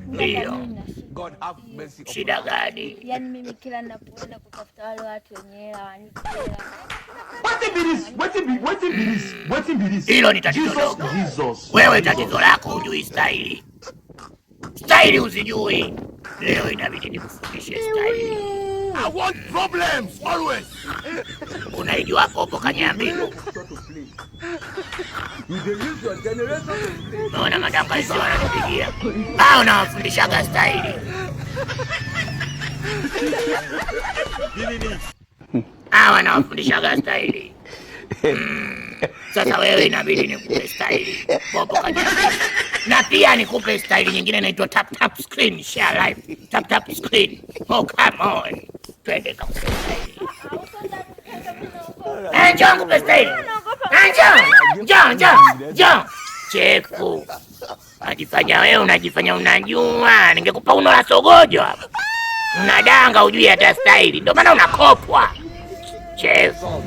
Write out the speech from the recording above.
Ndio. Shida gani? Yaani mimi kila ninapoenda kutafuta wale watu wenye hela wanipe hela. Hilo ni tatizo dogo. Wewe tatizo lako hujui staili. Staili usijui. Leo inabidi nikufundishe staili. I want problems always. Unaijua popo Kanyambingu? Naona madanga hizo wananipigia. Hao nawafundishaga staili. Hawa nawafundishaga staili. Sasa wewe inabidi nikupe staili popo Kanyambingu. Na pia nikupe staili nyingine inaitwa tap tap screen share live. Tap tap screen. Oh come on. Twende kakupe staili. Njoo nikupe staili. Njoo. Chefu. Unajifanya wewe unajifanya unajua. Ningekupa uno la sogojo hapa. Unadanga hujui hata staili. Ndio maana unakopwa. Chefu.